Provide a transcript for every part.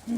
So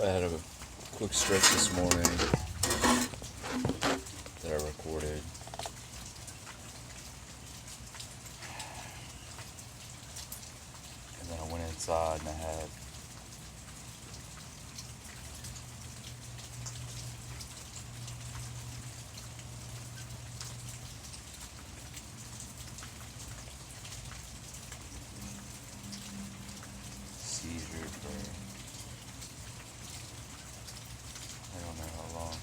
I had a quick stretch this morning that I recorded. And then I went inside and I had seizure for I don't know how long.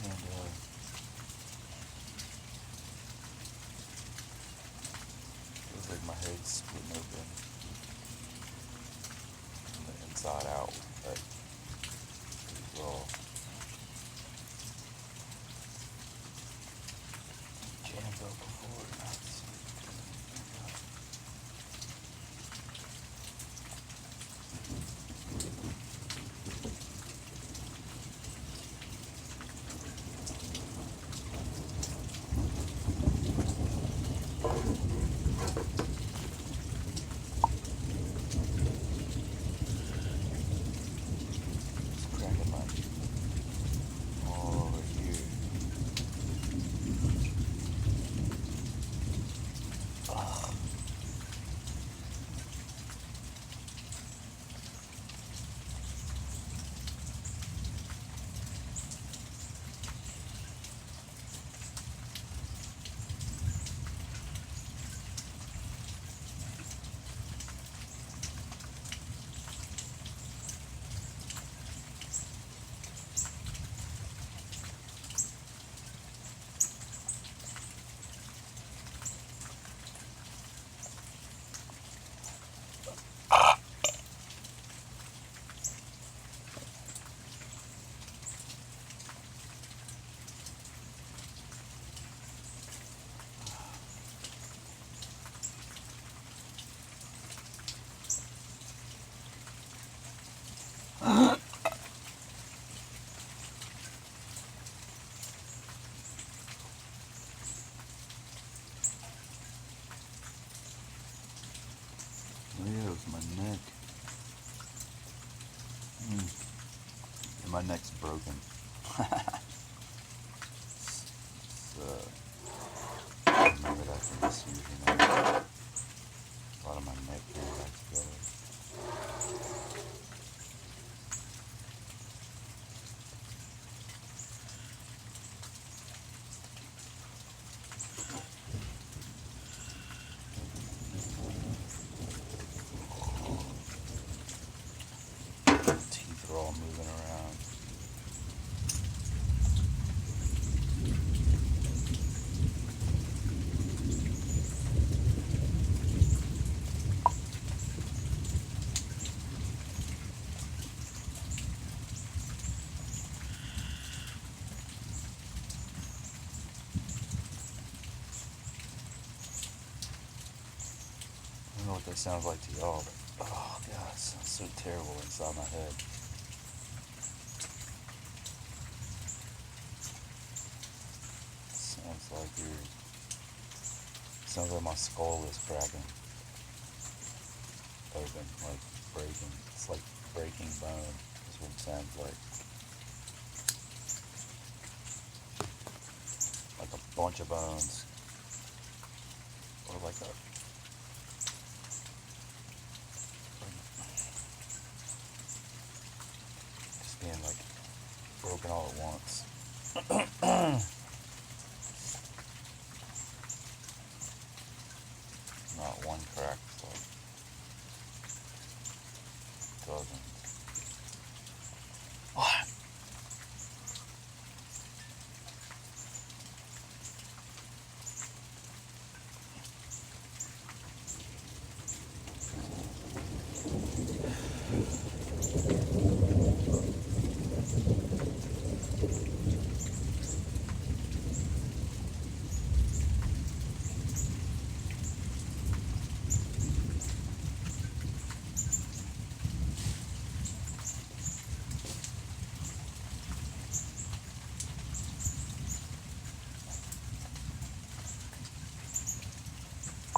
And feels like my head's splitting open from the inside out, but pretty well jammed up before. Now it's cracking my all over here. Ugh. Oh yeah, it was my neck. And my neck's broken. So, I remember that from this season. A lot of my neck came back together. Teeth are all moving around. I don't know what that sounds like to y'all, but oh god, it sounds so terrible inside my head. Sounds like sounds like my skull is cracking open, like breaking. It's like breaking bone is what it sounds like. Like a bunch of bones. Or like a just being like broken all at once. doesn't. What?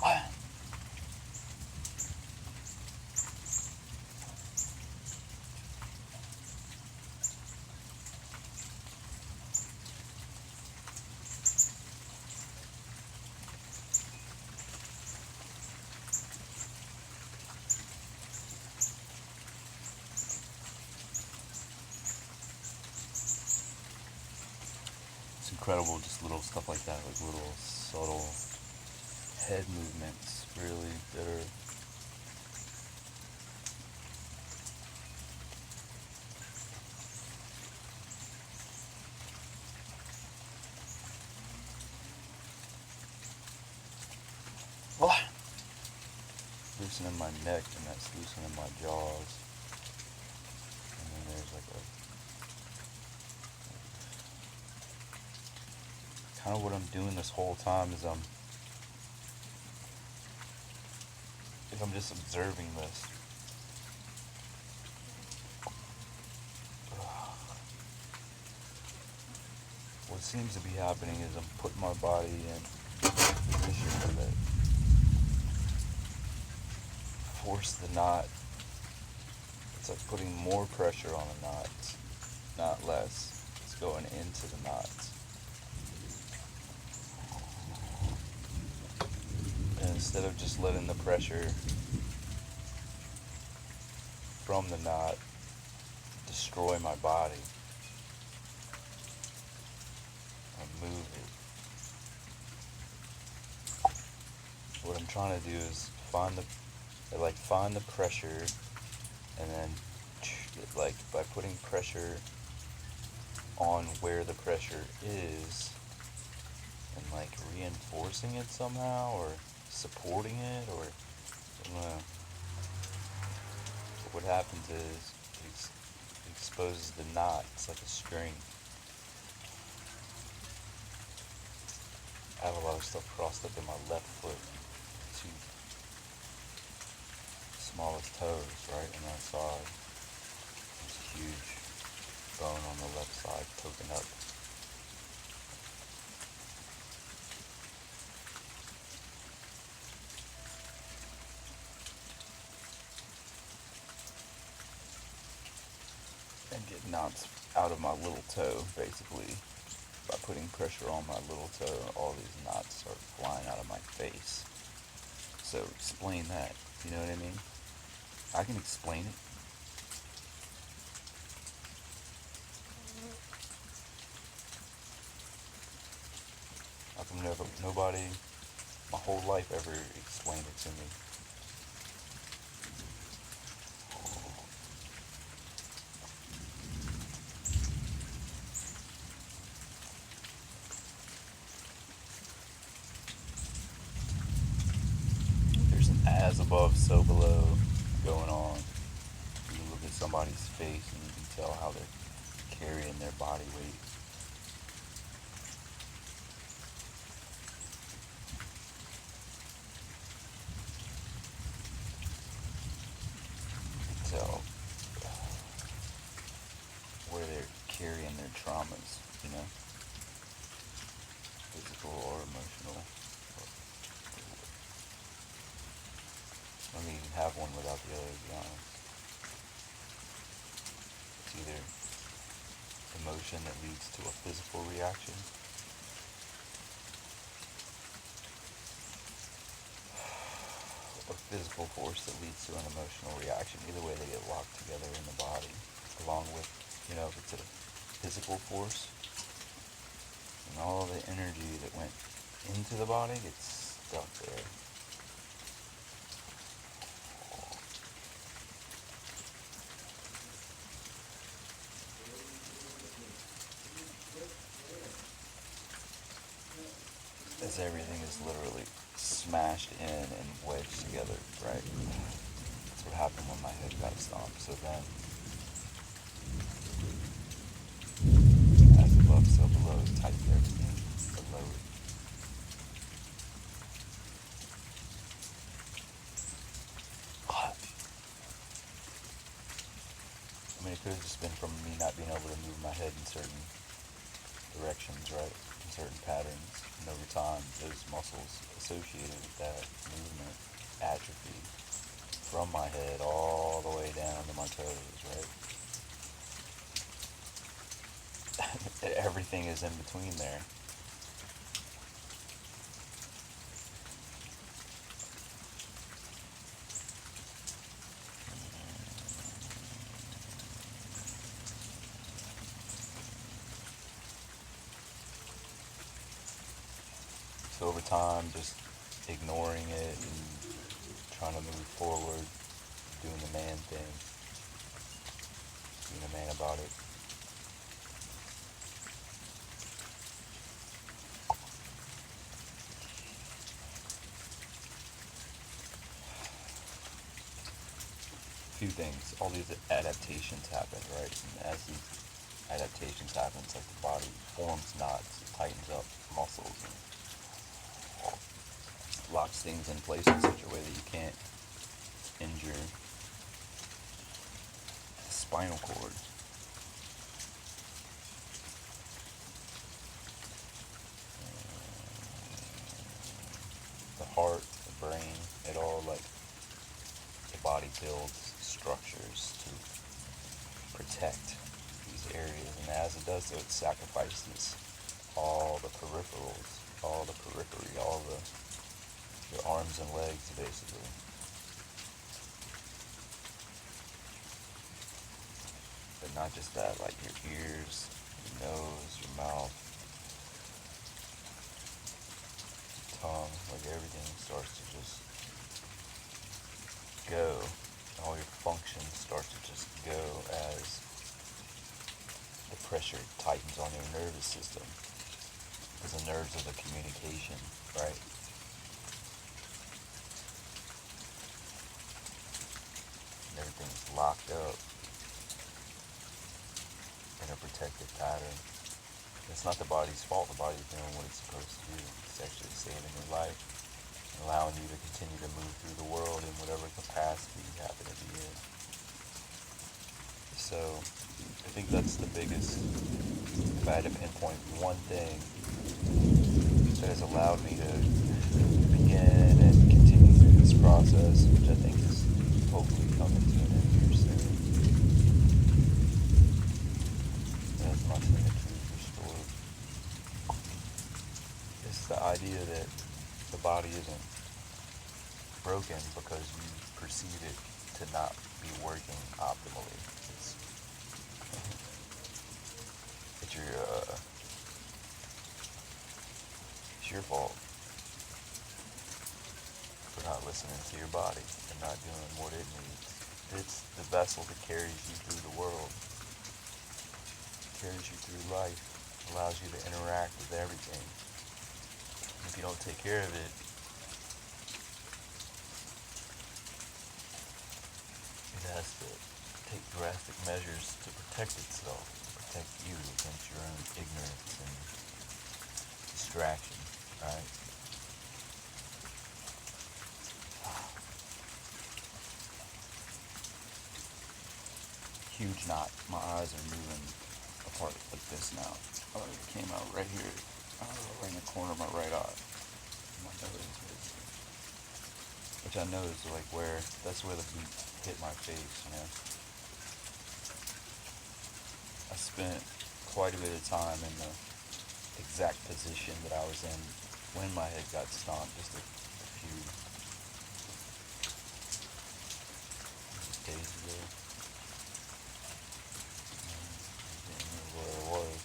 What? It's incredible, just little stuff like that, like little subtle head movements, really, that are what? Loosening my neck, and that's loosening my jaws. And then there's like a kind of what I'm doing this whole time is I'm just observing this. What seems to be happening is I'm putting my body in a position that force the knot. It's like putting more pressure on the knot, not less. It's going into the knot. And instead of just letting the pressure from the knot destroy my body, I move it. What I'm trying to do is find the pressure, and then like by putting pressure on where the pressure is, and like reinforcing it somehow, or supporting it, or I don't know. But what happens is it exposes the knot. It's like a string. I have a lot of stuff crossed up in my left foot. Two smallest toes, right on that side. There's a huge bone on the left side poking up. And get knots out of my little toe, basically. By putting pressure on my little toe, all these knots start flying out of my face. So explain that, you know what I mean? I can explain it. How come nobody, my whole life, ever explained it to me? There's an as above, so below going on. You look at somebody's face and you can tell how they're carrying their body weight. You can tell where they're carrying their traumas, you know? Physical or emotional. I don't even have one without the other, to be honest. It's either emotion that leads to a physical reaction, or physical force that leads to an emotional reaction. Either way, they get locked together in the body, along with, if it's a physical force, and all the energy that went into the body gets stuck there. because everything is literally smashed in and wedged together, right? That's what happened when my head got stomped. So then, as above, so below, tighten everything below it. I mean, it could have just been from me not being able to move my head in certain directions, right? In certain patterns. And over time, those muscles associated with that movement atrophy from my head all the way down to my toes, right? Everything is in between there. So over time, just ignoring it and trying to move forward, doing the man thing, being a man about it. Few things, all these adaptations happen, right? And as these adaptations happen, it's like the body forms knots, tightens up muscles, and locks things in place in such a way that you can't injure the spinal cord. The heart, the brain, it all like the body builds structures to protect these areas, and as it does so, it sacrifices all the peripherals, all the periphery, all the your arms and legs basically. But not just that, like your ears, your nose, your mouth, your tongue, like everything starts to just go. All your function starts to just go as the pressure tightens on your nervous system. Because the nerves are the communication, right? And everything's locked up in a protected pattern. It's not the body's fault. The body's doing what it's supposed to do. It's actually saving your life, allowing you to continue to move through the world in whatever capacity you happen to be in. So I think that's the biggest, if I had to pinpoint one thing that has allowed me to begin and continue through this process, which I think is hopefully coming to an end here soon, as much of the truth restored, is the idea that the body isn't broken because you perceive it to not be working optimally. It's your fault for not listening to your body and not doing what it needs. It's the vessel that carries you through the world, carries you through life, allows you to interact with everything. And if you don't take care of it, it has to take drastic measures to protect itself, to protect you against your own ignorance and distraction, right? Huge knot. My eyes are moving apart like this now. Oh, it came out right here, right in the corner of my right eye. My nose, basically. Which I know is like that's where the boot hit my face, you know. I spent quite a bit of time in the exact position that I was in when my head got stomped, just a few days ago. I didn't know where I was,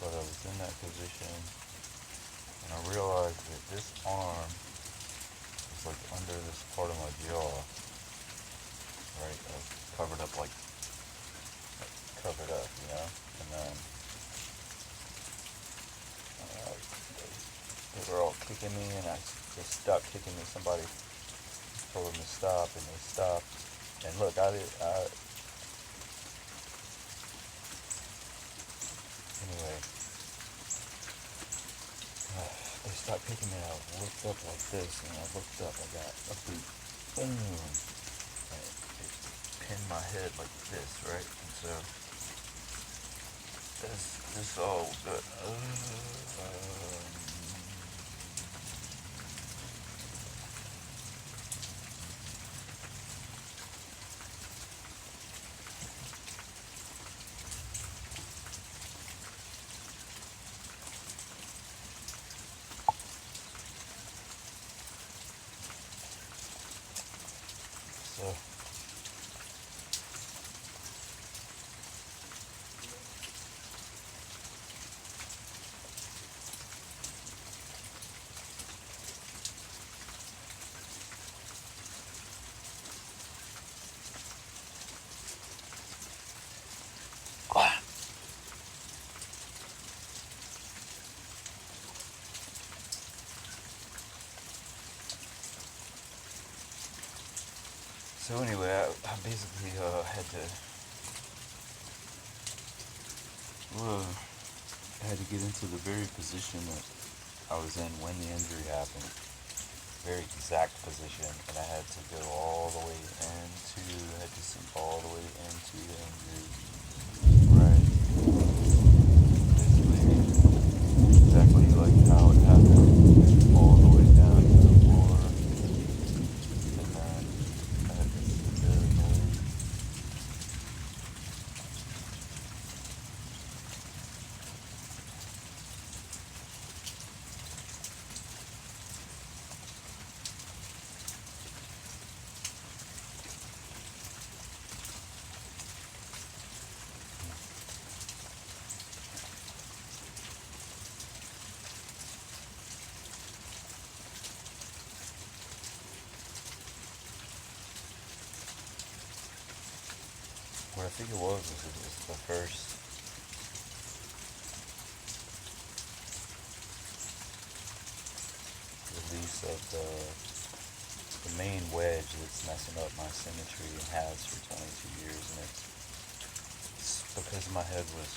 but I was in that position, and I realized that this arm was like under this part of my jaw, right? I was covered up, you know, and then kicking me, and they stopped kicking me. Somebody told them to stop, and they stopped. And look, anyway, they stopped kicking me, and I looked up like this, and I looked up, I got a boot, boom, and it pinned my head like this, right? And so, this all good. So anyway, I basically had to get into the very position that I was in when the injury happened, very exact position, and I had to go all the way into, I had to sink all the way into the injury, right? Basically, exactly like how it happened, all the way down to the floor, and then I had to sit there and wait. What I think it was the first release of the main wedge that's messing up my symmetry and has for 22 years, and it's because my head was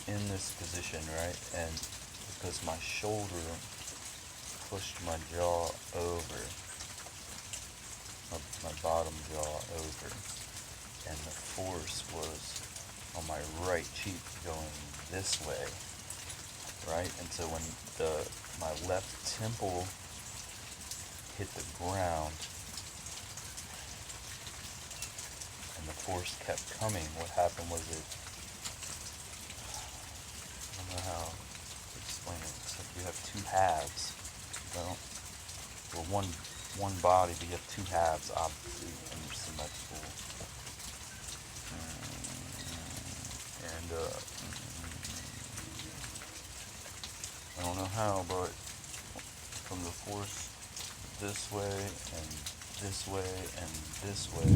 in this position, right, and because my shoulder pushed my jaw over, my bottom jaw over, and the force was on my right cheek going this way, right, and so when my left temple hit the ground and the force kept coming, what happened was I don't know how to explain it. It's like you have two halves, you know, or one body, but you have two halves, obviously, and you're symmetrical. And I don't know how, but from the force this way and this way and this way,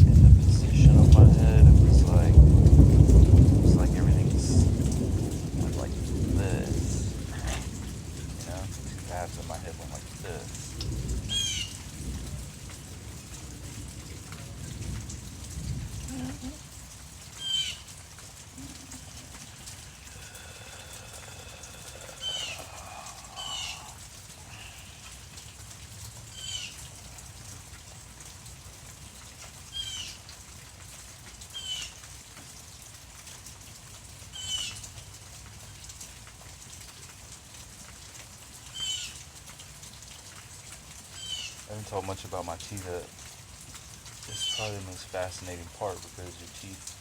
in the position of my head, it was like everything's went like this, you know, two halves of my head went like this. I haven't told much about my teeth. It's probably the most fascinating part because your teeth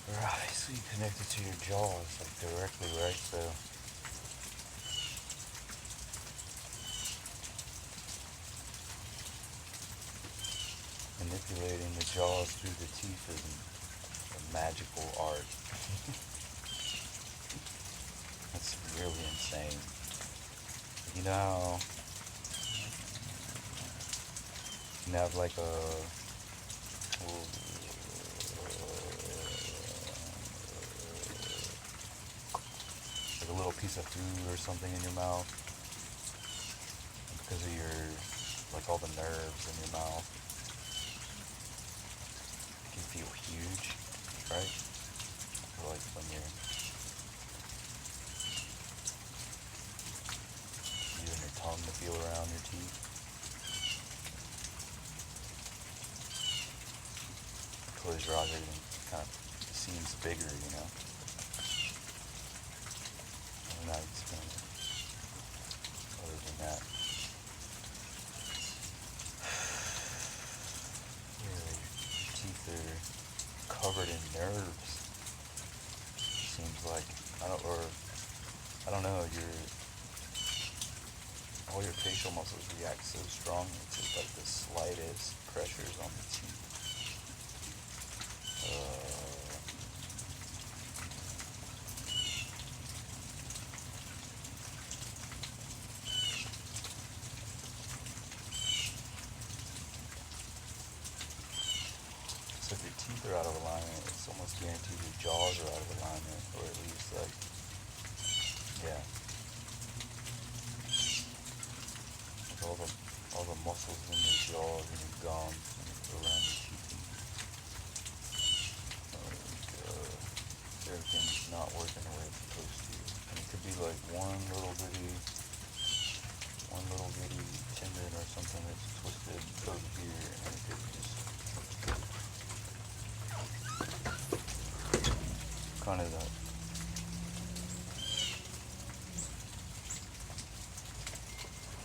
are obviously connected to your jaws, like directly, right? So manipulating the jaws through the teeth is a magical art. That's really insane. You know how you have like a little piece of food or something in your mouth, because of your, like all the nerves in your mouth, it can feel huge, right? Or like when you're using your tongue to feel around your teeth. Close your eyes, everything kind of seems bigger, you know? I don't know how to explain it. Other than that. Yeah, your teeth are covered in nerves. Seems like, I don't know, all your facial muscles react so strongly to like the slightest pressures on the teeth. So if your teeth are out of alignment, it's almost guaranteed your jaws are out of alignment, or at least like, yeah. Like all the muscles in your jaws and your gums and around your teeth. Everything's not working the way it's supposed to. And it could be like one little bitty tendon or something that's twisted over here, and it could just kind of that.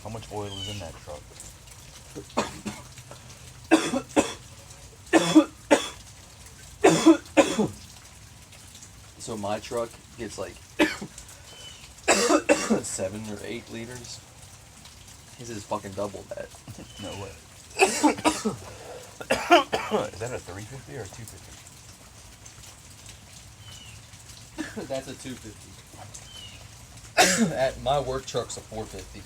How much oil is in that truck? So my truck gets like 7 or 8 liters. His is fucking double that. No way. Is that a 350 or a 250? That's a 250. At my work truck's a 450.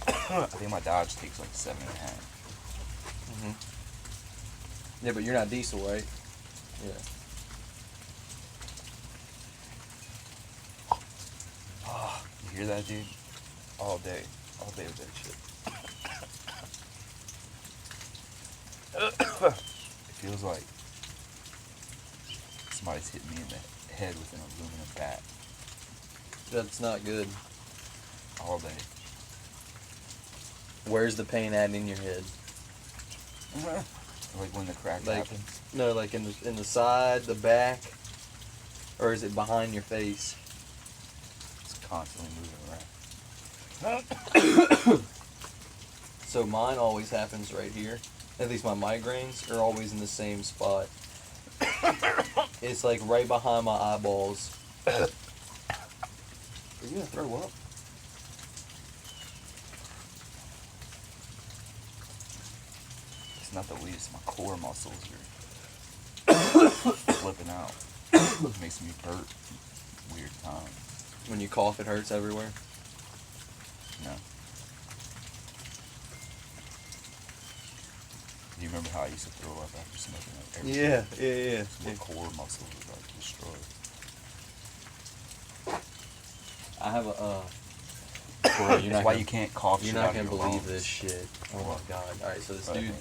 I think my Dodge takes like 7.5. Mm-hmm. Yeah, but you're not diesel, right? Yeah. Oh, you hear that, dude? All day with that shit. It feels like somebody's hit me in the head with an aluminum bat. That's not good. All day. Where's the pain at in your head? Like when the crack Like, happens. no, like in the side, the back, or is it behind your face? It's constantly moving around. So mine always happens right here. At least my migraines are always in the same spot. It's like right behind my eyeballs. Are you gonna throw up? It's not the weed, it's my core muscles are flipping out. It makes me hurt weird times. When you cough, it hurts everywhere. No. Do you remember how I used to throw up after smoking like every Yeah. My core muscles were like destroyed. I have a. That's why you can't cough. You're shit not out of gonna your believe lungs. this shit. Oh my god! All right, so this Right, dude,